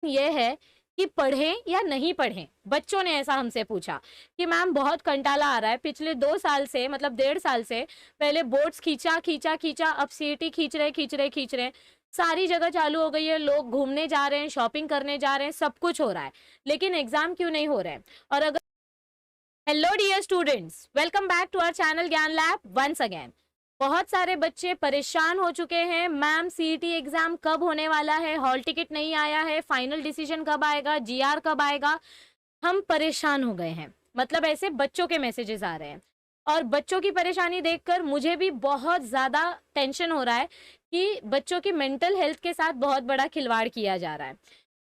ये है कि पढ़ें या नहीं पढ़ें। बच्चों ने ऐसा हमसे पूछा कि मैम बहुत कंटाला आ रहा है, पिछले 2 साल से मतलब 1.5 साल से पहले बोर्ड्स खींचा, अब सीईटी खींच रहे हैं। सारी जगह चालू हो गई है, लोग घूमने जा रहे हैं, शॉपिंग करने जा रहे हैं, सब कुछ हो रहा है, लेकिन एग्जाम क्यों नहीं हो रहे हैं? और अगर hello dear students, welcome back to our channel Gyan lab once again. बहुत सारे बच्चे परेशान हो चुके हैं, मैम सीईटी एग्जाम कब होने वाला है, हॉल टिकट नहीं आया है, फाइनल डिसीजन कब आएगा, जीआर कब आएगा। हम परेशान हो गए हैं, मतलब ऐसे बच्चों के मैसेजेस आ रहे हैं और बच्चों की परेशानी देखकर मुझे भी बहुत ज्यादा टेंशन हो रहा है कि बच्चों की मेंटल हेल्थ के साथ बहुत बड़ा खिलवाड़ किया जा रहा है।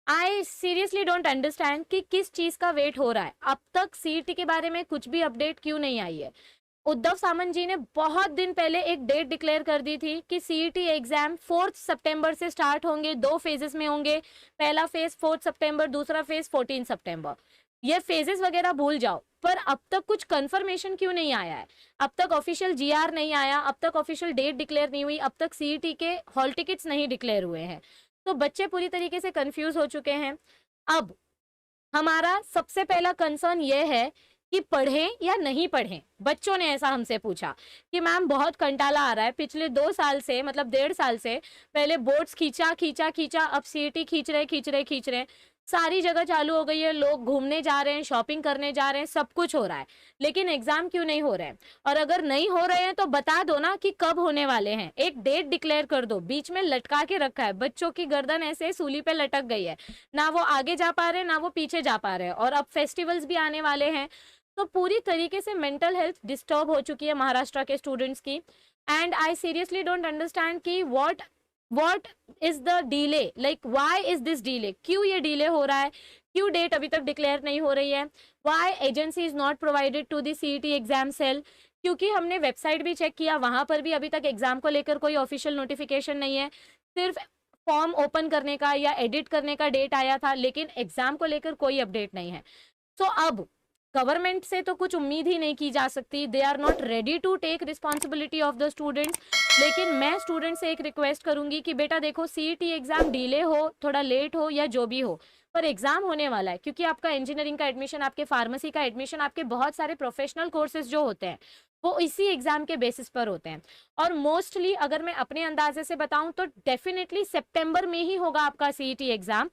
आई सीरियसली डोंट अंडरस्टैंड कि किस चीज का वेट हो रहा है। अब तक सीईटी के बारे में कुछ भी अपडेट क्यों नहीं आई है? उद्धव सामंत जी ने बहुत दिन पहले एक डेट डिक्लेयर कर दी थी कि सीईटी एग्जाम 4 सितंबर से स्टार्ट होंगे, 2 फेजेस में होंगे। पहला फेज 4 सितंबर, दूसरा फेज 14 सितंबर। ये फेजेस वगैरह भूल जाओ, पर अब तक कुछ कंफर्मेशन क्यों नहीं आया है? अब तक ऑफिशियल जीआर नहीं आया, अब तक ऑफिशियल डेट डिक्लेयर नहीं हुई, अब तक सीईटी के हॉल टिकट्स नहीं डिक्लेयर हुए हैं। तो बच्चे पूरी तरीके से कंफ्यूज हो चुके हैं। अब हमारा सबसे पहला कंसर्न ये है कि पढ़ें या नहीं पढ़ें। बच्चों ने ऐसा हमसे पूछा कि मैम बहुत कंटाला आ रहा है, पिछले 2 साल से मतलब 1.5 साल से पहले बोर्ड्स खींचा, अब सीईटी खींच रहे हैं। सारी जगह चालू हो गई है, लोग घूमने जा रहे हैं, शॉपिंग करने जा रहे हैं, सब कुछ हो रहा है, लेकिन एग्जाम क्यों नहीं हो रहे हैं? और अगर नहीं हो रहे हैं तो बता दो ना कि कब होने वाले हैं, एक डेट डिक्लेयर कर दो। बीच में लटका के रखा है, बच्चों की गर्दन ऐसे सूली पे लटक गई है, ना वो आगे जा पा रहे हैं ना वो पीछे जा पा रहे हैं। और अब फेस्टिवल्स भी आने वाले हैं, तो पूरी तरीके से मेंटल हेल्थ डिस्टर्ब हो चुकी है महाराष्ट्र के स्टूडेंट्स की। And I seriously don't understand कि what is the delay, like why is this delay, क्यों ये डिले हो रहा है, क्यों डेट अभी तक डिक्लेयर नहीं हो रही है, why agency is not provided to the CET exam cell. क्योंकि हमने वेबसाइट भी चेक किया, वहां पर भी अभी तक एग्जाम को लेकर कोई ऑफिशियल नोटिफिकेशन नहीं है, सिर्फ फॉर्म ओपन करने का या एडिट करने का डेट आया था, लेकिन एग्जाम को लेकर कोई अपडेट नहीं है। तो अब गवर्नमेंट से तो कुछ उम्मीद ही नहीं की जा सकती, they are not ready to take responsibility of the students. लेकिन मैं स्टूडेंट से एक रिक्वेस्ट करूंगी कि बेटा देखो, सीईटी एग्जाम डिले हो, थोड़ा लेट हो या जो भी हो, पर एग्जाम होने वाला है। क्योंकि आपका इंजीनियरिंग का एडमिशन, आपके फार्मेसी का एडमिशन, आपके बहुत सारे प्रोफेशनल कोर्सेज जो होते हैं वो इसी एग्जाम के बेसिस पर होते हैं। और मोस्टली अगर मैं अपने अंदाजे से बताऊं तो डेफिनेटली सितंबर में ही होगा आपका सीईटी एग्जाम।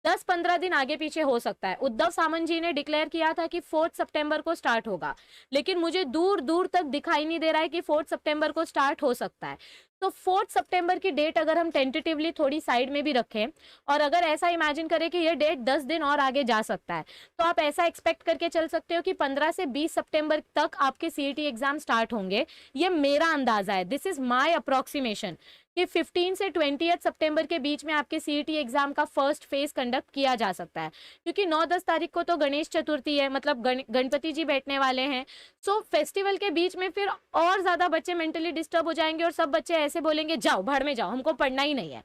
10-15 दिन आगे पीछे हो सकता है। उद्धव सामंत जी ने डिक्लेयर किया था कि 4 सितंबर को स्टार्ट होगा, लेकिन मुझे दूर दूर तक दिखाई नहीं दे रहा है कि 4 सितंबर को स्टार्ट हो सकता है। तो 4 सितंबर की डेट अगर हम टेंटेटिवली थोड़ी साइड में भी रखें और अगर ऐसा इमेजिन करें कि ये डेट 10 दिन और आगे जा सकता है, तो आप ऐसा एक्सपेक्ट करके चल सकते हो कि 15 से 20 सितंबर तक आपके सीईटी एग्जाम स्टार्ट होंगे। ये मेरा अंदाजा है, दिस इज माय अप्रोक्सीमेशन, कि 15 से 20 सितंबर के बीच में आपके सीईटी एग्जाम का फर्स्ट फेज कंडक्ट किया जा सकता है। क्योंकि 9-10 तारीख को तो गणेश चतुर्थी है, मतलब गणपति जी बैठने वाले हैं। सो फेस्टिवल के बीच में फिर और ज्यादा बच्चे मेंटली डिस्टर्ब हो जाएंगे और सब बच्चे ऐसे बोलेंगे जाओ भाड़ में जाओ, हमको पढ़ना ही नहीं है।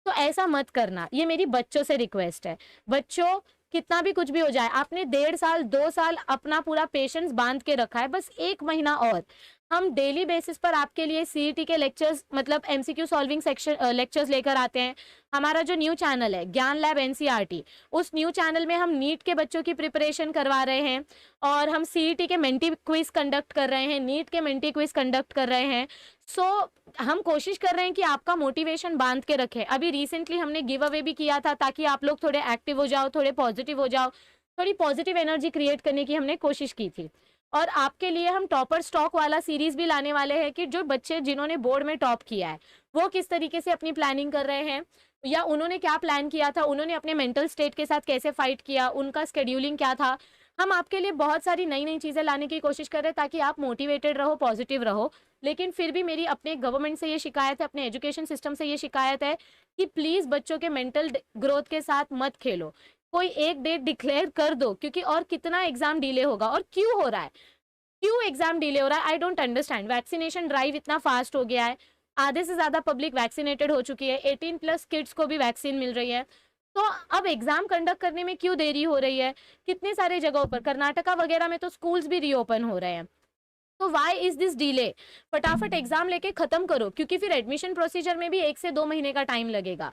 तो ऐसा मत करना, ये मेरी बच्चों से रिक्वेस्ट है। बच्चों, कितना भी कुछ भी हो जाए, आपने 1.5 साल 2 साल अपना पूरा पेशेंस बांध के रखा है, बस 1 महीना और हम डेली बेसिस पर आपके लिए सीईटी के लेक्चर्स, मतलब एमसीक्यू सॉल्विंग सेक्शन लेक्चर्स लेकर आते हैं। हमारा जो न्यू चैनल है ज्ञान लैब एनसीईआरटी, उस न्यू चैनल में हम नीट के बच्चों की प्रिपरेशन करवा रहे हैं और हम सीईटी के मेंटी क्विज कंडक्ट कर रहे हैं, नीट के मेंटी क्विज कंडक्ट कर रहे हैं। सो हम कोशिश कर रहे हैं कि आपका मोटिवेशन बांध के रखें। अभी रिसेंटली हमने गिव अवे भी किया था ताकि आप लोग थोड़े एक्टिव हो जाओ, थोड़े पॉजिटिव हो जाओ, थोड़ी पॉजिटिव एनर्जी क्रिएट करने की हमने कोशिश की थी। और आपके लिए हम टॉपर स्टॉक वाला सीरीज भी लाने वाले हैं कि जो बच्चे जिन्होंने बोर्ड में टॉप किया है वो किस तरीके से अपनी प्लानिंग कर रहे हैं, या उन्होंने क्या प्लान किया था, उन्होंने अपने मेंटल स्टेट के साथ कैसे फाइट किया, उनका स्केड्यूलिंग क्या था। हम आपके लिए बहुत सारी नई नई चीजें लाने की कोशिश कर रहे हैं ताकि आप मोटिवेटेड रहो, पॉजिटिव रहो। लेकिन फिर भी मेरी अपने गवर्नमेंट से ये शिकायत है, अपने एजुकेशन सिस्टम से ये शिकायत है कि प्लीज बच्चों के मेंटल ग्रोथ के साथ मत खेलो। कोई एक डेट डिक्लेयर कर दो, क्योंकि और कितना एग्जाम डिले होगा और क्यों हो रहा है, क्यों एग्जाम डिले हो रहा है, I don't understand. Vaccination drive इतना फास्ट हो गया है, आधे से ज्यादा पब्लिक वैक्सीनेटेड हो चुकी है, 18+ किड्स को भी वैक्सीन मिल रही है। तो अब एग्जाम कंडक्ट करने में क्यों देरी हो रही है? कितने सारे जगहों पर, कर्नाटका वगैरह में तो स्कूल्स भी रीओपन हो रहे हैं। तो वाई इज दिस डिले? फटाफट एग्जाम लेके खत्म करो, क्योंकि फिर एडमिशन प्रोसीजर में भी 1 से 2 महीने का टाइम लगेगा।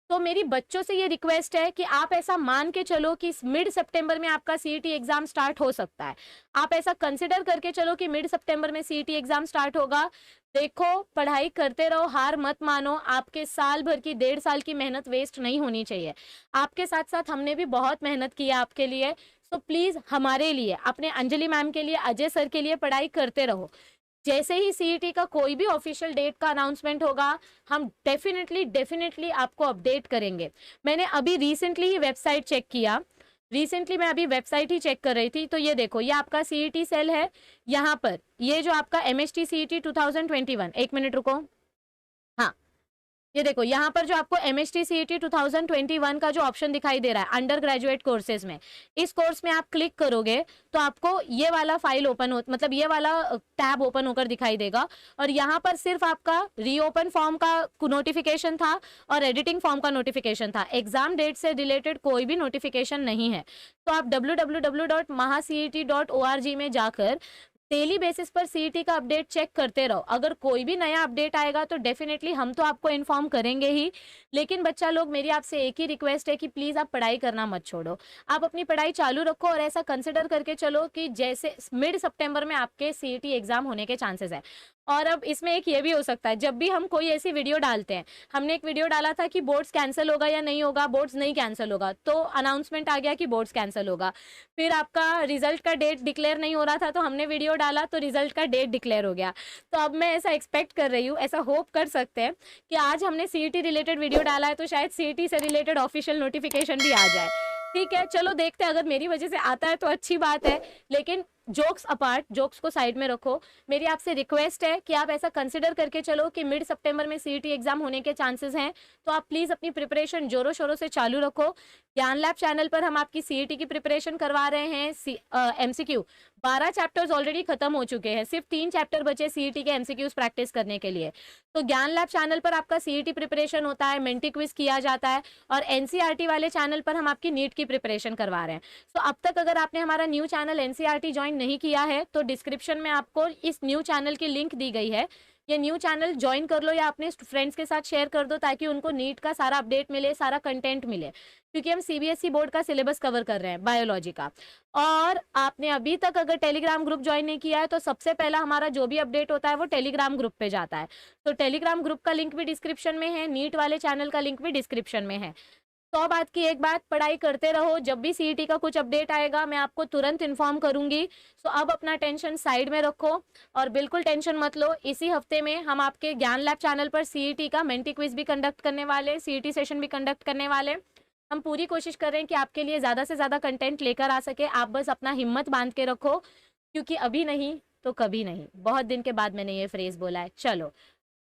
तो मेरी बच्चों से ये रिक्वेस्ट है कि आप ऐसा मान के चलो कि मिड सितंबर में आपका सीईटी एग्जाम स्टार्ट हो सकता है। आप ऐसा कंसिडर करके चलो कि मिड सितंबर में सीईटी एग्जाम स्टार्ट होगा। देखो, पढ़ाई करते रहो, हार मत मानो। आपके साल भर की 1.5 साल की मेहनत वेस्ट नहीं होनी चाहिए। आपके साथ साथ हमने भी बहुत मेहनत की है आपके लिए। सो प्लीज हमारे लिए, अपने अंजलि मैम के लिए, अजय सर के लिए पढ़ाई करते रहो। जैसे ही सीईटी का कोई भी ऑफिशियल डेट का अनाउंसमेंट होगा, हम डेफिनेटली आपको अपडेट करेंगे। मैंने अभी रिसेंटली ही वेबसाइट चेक किया, मैं अभी वेबसाइट ही चेक कर रही थी, तो ये देखो, ये आपका सीईटी सेल है। यहाँ पर ये जो आपका एमएसटी सीईटी 2021, एक मिनट रुको, हाँ, ये देखो यहाँ पर जो आपको एमएसटी सीईटी 2021 का जो ऑप्शन दिखाई दे रहा है अंडर ग्रेजुएट कोर्सेज में, इस कोर्स में आप क्लिक करोगे तो आपको ये वाला फाइल ओपन हो, मतलब ये वाला टैब ओपन होकर दिखाई देगा। और यहाँ पर सिर्फ आपका रीओपन फॉर्म का नोटिफिकेशन था और एडिटिंग फॉर्म का नोटिफिकेशन था। एग्जाम डेट से रिलेटेड कोई भी नोटिफिकेशन नहीं है। तो आप www.mahaCET.org में जाकर डेली बेसिस पर सीईटी का अपडेट चेक करते रहो। अगर कोई भी नया अपडेट आएगा तो डेफिनेटली हम तो आपको इन्फॉर्म करेंगे ही। लेकिन बच्चा लोग, मेरी आपसे एक ही रिक्वेस्ट है कि प्लीज आप पढ़ाई करना मत छोड़ो। आप अपनी पढ़ाई चालू रखो और ऐसा कंसिडर करके चलो कि जैसे मिड सितंबर में आपके सीईटी एग्जाम होने के चांसेस है। और अब इसमें एक ये भी हो सकता है, जब भी हम कोई ऐसी वीडियो डालते हैं, हमने एक वीडियो डाला था कि बोर्ड्स कैंसिल होगा या नहीं होगा, बोर्ड्स नहीं कैंसिल होगा, तो अनाउंसमेंट आ गया कि बोर्ड्स कैंसिल होगा। फिर आपका रिजल्ट का डेट डिक्लेयर नहीं हो रहा था, तो हमने वीडियो डाला तो रिजल्ट का डेट डिक्लेयर हो गया। तो अब मैं ऐसा एक्सपेक्ट कर रही हूँ, ऐसा होप कर सकते हैं कि आज हमने सीईटी रिलेटेड वीडियो डाला है तो शायद सीईटी से रिलेटेड ऑफिशियल नोटिफिकेशन भी आ जाए। ठीक है, चलो देखते हैं, अगर मेरी वजह से आता है तो अच्छी बात है। लेकिन जोक्स अपार्ट, जोक्स को साइड में रखो, मेरी आपसे रिक्वेस्ट है कि आप ऐसा कंसिडर करके चलो कि मिड सितंबर में सीईटी एग्जाम होने के चांसेस हैं। तो आप प्लीज अपनी प्रिपरेशन जोरों शोरों से चालू रखो। ज्ञान लैब चैनल पर हम आपकी सीईटी की प्रिपरेशन करवा रहे हैं। एमसीक्यू 12 चैप्टर्स ऑलरेडी खत्म हो चुके हैं, सिर्फ 3 चैप्टर बचे सीईटी के एमसीक्यूज प्रैक्टिस करने के लिए। तो ज्ञान लैब चैनल पर आपका सीईटी प्रिपरेशन होता है, मेंटी क्विज किया जाता है, और एनसीईआरटी वाले चैनल पर हम आपकी नीट की प्रिपरेशन करवा रहे हैं। तो अब तक अगर आपने हमारा न्यू चैनल एनसीईआरटी ज्वाइन नहीं किया है तो डिस्क्रिप्शन में आपको इस न्यू चैनल की लिंक दी गई है। ये न्यू चैनल ज्वाइन कर लो या अपने फ्रेंड्स के साथ शेयर कर दो, ताकि उनको नीट का सारा अपडेट मिले, सारा कंटेंट मिले, क्योंकि हम सीबीएसई बोर्ड का सिलेबस कवर कर रहे हैं बायोलॉजी का। और आपने अभी तक अगर टेलीग्राम ग्रुप ज्वाइन नहीं किया है तो सबसे पहला हमारा जो भी अपडेट होता है वो टेलीग्राम ग्रुप पे जाता है। तो टेलीग्राम ग्रुप का लिंक भी डिस्क्रिप्शन में है, नीट वाले चैनल का लिंक भी डिस्क्रिप्शन में है। 100 बात की एक बात, पढ़ाई करते रहो। जब भी सीईटी का कुछ अपडेट आएगा मैं आपको तुरंत इन्फॉर्म करूंगी। सो अब अपना टेंशन साइड में रखो और बिल्कुल टेंशन मत लो। इसी हफ्ते में हम आपके ज्ञान लैब चैनल पर सीईटी का मेंटी क्विज भी कंडक्ट करने वाले, सीईटी सेशन भी कंडक्ट करने वाले। हम पूरी कोशिश कर रहे हैं कि आपके लिए ज़्यादा से ज़्यादा कंटेंट लेकर आ सके। आप बस अपना हिम्मत बांध के रखो, क्योंकि अभी नहीं तो कभी नहीं। बहुत दिन के बाद मैंने ये फ्रेज बोला है। चलो,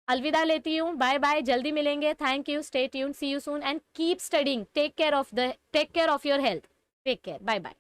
अलविदा लेती हूँ, बाय बाय, जल्दी मिलेंगे। Thank you, stay tuned, see you soon and keep studying. Take care of your health. Take care, bye bye.